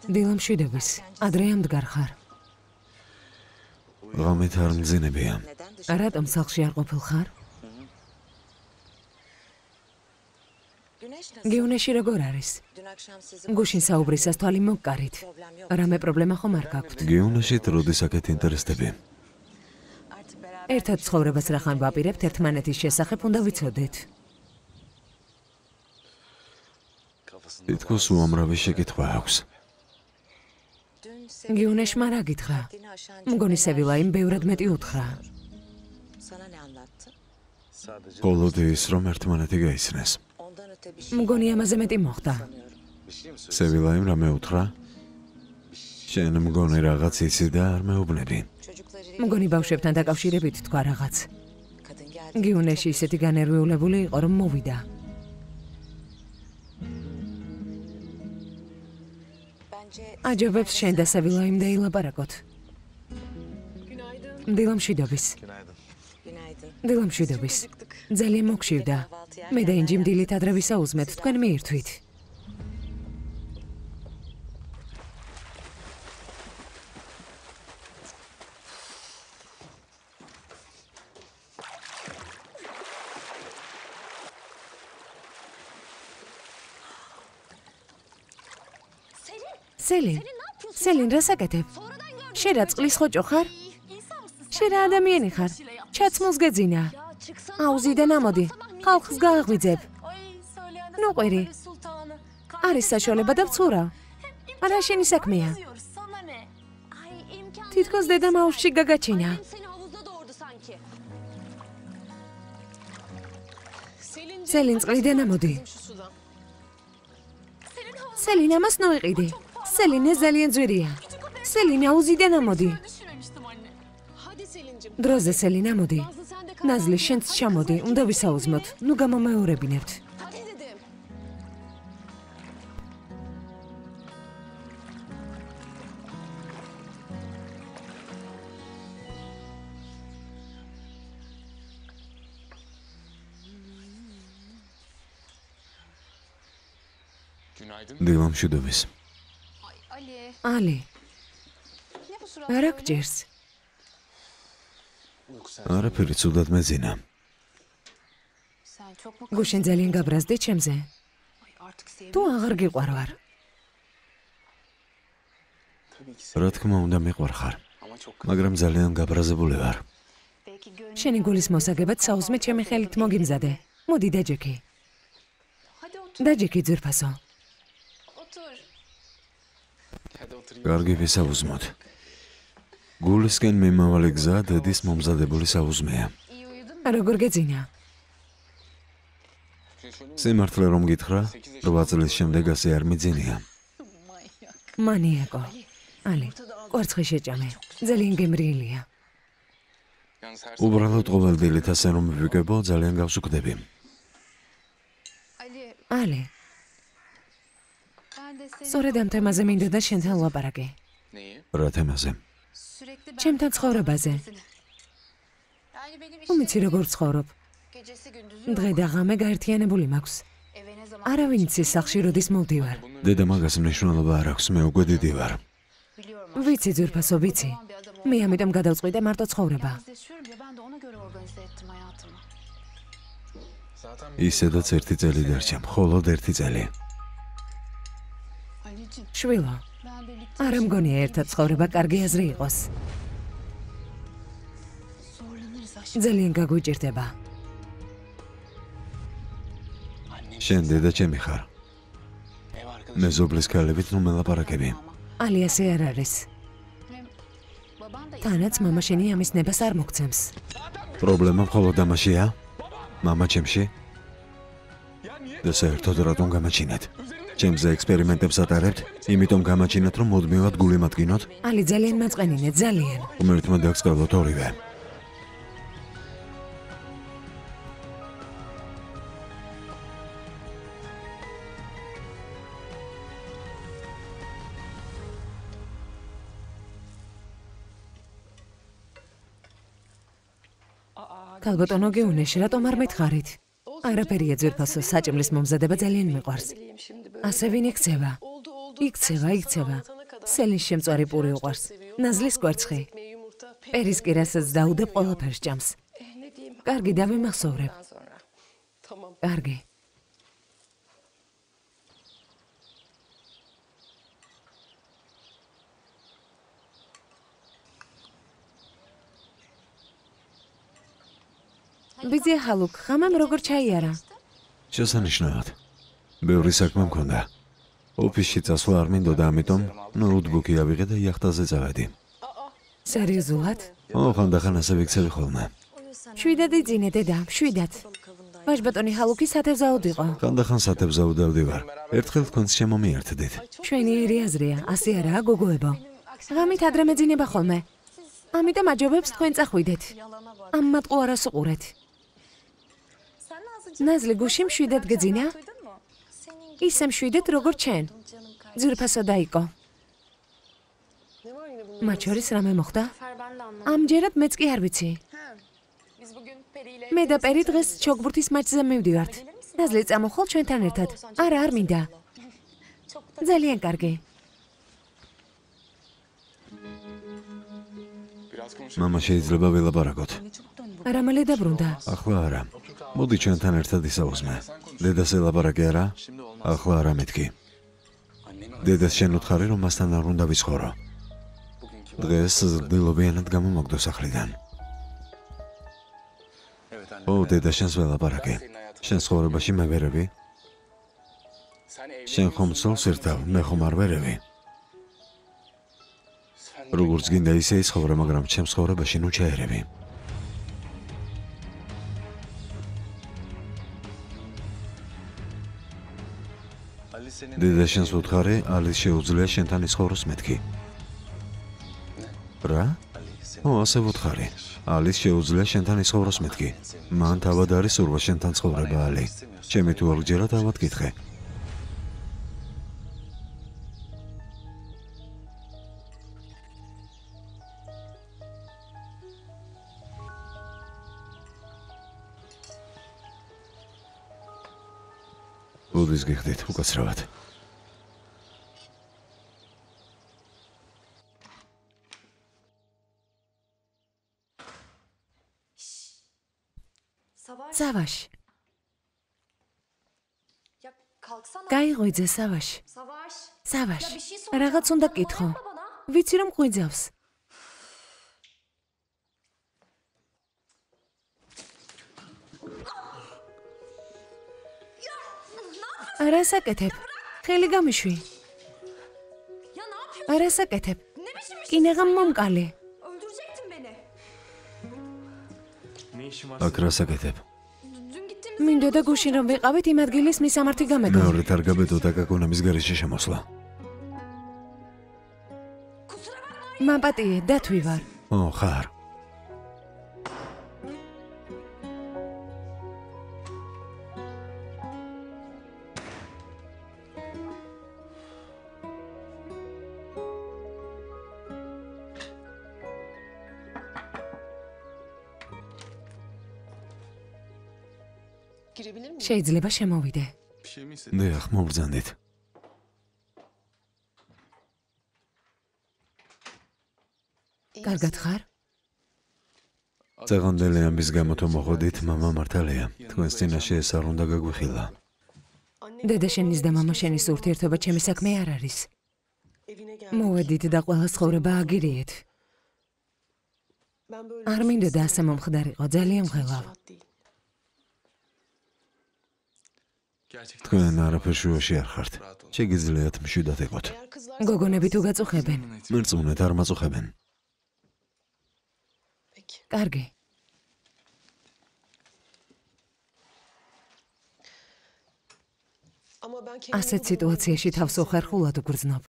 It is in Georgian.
დილამშვიდობის. ადრე ამდგარ ხარ. ღამით არ მძინებია. რატომ სახლში არ ყოფილ ხარ? გიუნეში როგორ არის? გუშინ საუბრისას თვალი მოგკარით. რამე პრობლემა ხომ არ გაქვთ? გიუნეში როდის აქეთ ინტერესდები? ერთად ცხოვრებას რახან ვაპირებთ, ერთმანეთის შესახებ უნდა ვიცოდეთ. თითქოს უამრავი შეკითხვა აქვს. გიუნეშმა რა გითხრა? მგონი სევილაიმ ბევრად მეტი უთხრა. მხოლოდ ის, რომ ერთმანეთი გაიცნეს. მგონი ამაზე მეტი მოხდა. სევილაიმ რამე უთხრა? შენ მგონი რაღაც იცი და არ მეუბნები. მგონი ბავშვებთან დაკავშირებით თქვა რაღაც. გიუნეში ისეთი განერვიულებული იყო, რომ მოვიდა. აჯობებს შენ და სევილაიმ დაილაპარაკოთ. დილამშვიდობის. დილამშვიდობის. ძალიან მოგშივდა. მე და ინჯი მდილით ადრე ვისაუზმეთ, თქვენ მიირთვით. სელინ, რა საკეთებ? შენ რა წყლის ხოჭო ხარ? შენ რა ადამიანი ხარ? ჩაცმულს გეძინა. აუზიდან ამოდი, ხალხს გააღვიძებ. ნუ ყვირი. არის საშუალება და ვცურავ. არა შენი საქმეა. თითქოს დედამ აუზში გაგაჩინა. სელინ, წყლიდან ამოდი. სელინ, ამას ნოიყიდი. სელინე ძალიან ძვირია. სელინე აუზიდან ამოდი. დროზე სელინ ამოდი. ნაზლი შენც ჩამოდი, უნდა ვისაუზმოთ. ნუ გამომეორებინებთ. დილამშვიდობის. ალი. რა გჭირს? არაფერი ცუდად მეძინა. გუშინ ძალიან გაბრაზდი ჩემზე. თუ აღარ გიყვარვარ. რა თქმა უნდა მიყვარ ხარ. მაგრამ ძალიან გაბრაზებული ვარ. შენი გულის მოსაგებად საუზმე ჩემი ხელით მოგიმზადე. მოდი დაჯექი. დაჯექი ძვირფასო. კარგი ვისაუზმოთ. გულისკენ მიმავალი გზა დედის მომზადებული საუზმეა. როგორ გეძინა? სიმართლე რომ გითხრა, 8 წლის შემდეგ ასე არ მიძინია. მანიაკო. ალი, კვერცხი შეჭამე. ძალიან გემრიელია. უბრალოდ ყოველ დილით ასე რომ ვიგებო, ძალიან გავსუქდები. ალი. სწორედ ამ თემაზე მინდოდა შენთან ვლაპარაკე. რა თემაზე? ჩემთან ცხოვრებაზე. უმიცი როგორ ცხოვრობ. დღე და ღამე გაერთიანებული მაქვს. არავინ იცის სახლში როდის მოვდივარ. დედა მაგას მნიშვნელობა არ აქვს, მე უკვე დიდი ვარ. ვიცი ძვირფასო, ვიცი. მე ამიტომ გადავწყვიტე მარტო ცხოვრება. ისედაც 1 წელი დარჩა, მხოლოდ 1 წელი. შვილო, არ მგონია ერთად ცხოვრება კარგი აზრი იყოს. ძალიან გაგვიჭირდება. შენ დედა ჩემი ხარ. მეზობლის ქალებით ნუ მელაპარაკები. ალი ასე არ არის. თანაც მამა შენი ამის ნებას არ მოგცემს. პრობლემა მხოლოდ ამაშია? მამა ჩემში? და საერთოდ რატომ გამაჩინეთ? ჩემზე ექსპერიმენტებს ატარებთ, იმიტომ გამაჩინეთ, რომ მუდმივად გული მატკინოთ? ალი ძალიან მაწყენინე, ძალიან. ღმერთმა დაგსკალოთ ორივე. ქალბატონო გიუნეში, რატომ არ მითხარით? არაფერია ძვირფასო, საჭმლის მომზადება ძალიან მიყვარს. ასე ვინ იქცევა? იქცევა. სელის შემწვარი პური უყვარს. ნაზლის კვერცხი. პერისკირასაც დაუდებ ყველაფერს ჭამს. კარგი, დავიმახსოვრებ. კარგი. ბიძია ჰალუკ, ხამამ როგორ ჩაიარა? შესანიშნავად. ბევრი საქმე მქონდა. ოფისში წასვლა არ მინდოდა, ამიტომ ნოუთბუქი ავიღე და იახტაზე წავედი. სერიოზულად? ხანდახან ასე ვიქცევი ხოლმე. შვიდად იძინე, დედა, შვიდად. ვაჟბატონი ჰალუკი სათევზაოდ იყო. ხანდახან სათევზაოდავდი ვარ. ერთხელ თქვენს შემომიერთდით. ჩვენი ერი აზრია, ასე არაა, გოგოებო. ღამით ადრე მეძინება ხოლმე. ამიტომ აჯობებს თქვენ წახვიდეთ. ამ მატყუ არას უყურეთ. ნაზლი გუში მშვიდად გეძინა? ისე მშვიდად, როგორ ჩენ. ძვირფასო დაიკო. მათ შორის რამე მოხდა? ამჯერად მეც კი არ ვიცი. მე და პერი დღეს ჩოგბურთის მატჩზე მივდივართ. ნაზლი წამოხვალ ჩვენთან ერთად. არა, არ მინდა. ძალიან კარგი. მამა შეიძლება ველაპარაკოთ. არამალე დაბრუნდა. ახლა არა. მოდი ჩვენთან ერთად ისაუზმე. დედას ელაპარაკე არა? ახლა არა მეთქი. დედას შენ უთხარი, რომ მასთან არ უნდა ვიცხოვრო. დღეს ზრდილობიანად გამომაგდო სახლიდან. დედა შენს ველაპარაკე. შენ ცხოვრებაში მე ვერევი? შენ ხომ ცოლს ერთავ, მე ხომ არ ვერევი? როგორც გინდა ისე იცხოვრე, მაგრამ ჩემს ცხოვრებაში ნუ ჩაერევი. დედა შენს უთხარი, ალის შეუძლია შენთან იცხოვროს მეთქი. რა? ასე ვუთხარი. ალის შეუძლია შენთან იცხოვროს მეთქი. მან თავად არის სურვა შენთან ცხოვრება, ალი. ჩემი თუ არ გჯერა, თავად კითხე. ბუდის გიხდით, უკაცრავად. სავაშ. გაიღვიძე, სავაშ. სავაშ, რაღაც უნდა კითხო. ვიცი რომ ღვიძავს. არა საკეთებ. ხელი გამიშვი. არა საკეთებ. კინაღამ მომკალე. აქ რა საკეთებ? მინდოდა გუშინ რომ ვიყავით იმ ადგილის მისამართი გამეგო. მეორედ არ გაბედო და გაგონამის გარეშე შემოსვლა. მაპატიე, დათვი ვარ. ხარ. შეიძლება შემოვიდე. დიახ, მოვბრძანდით. კარგად ხარ? წეღანდელი ამის გამო თუ მოხოდით, მამა მართალია. თქვენს წინაშე ეს არ უნდა გაგვიხილა. დედა შენის და მამა შენის ურთიერთობა ჩემი საქმე არ არის. მოვედით და ყველა ცხოვრება აგირიეთ. არ მინდოდა ასე მომხდარიყო, ძალიან მღელავ. თქვენ არაფერ შუაში არ ხართ. შეგიძლიათ მშვიდად იყოთ. გოგონები თუ გაწუხებენ? მერწმუნეთ, არ მაწუხებენ. კარგი. ასეთ სიტუაციაში თავს უხერხულად უგრძნობ.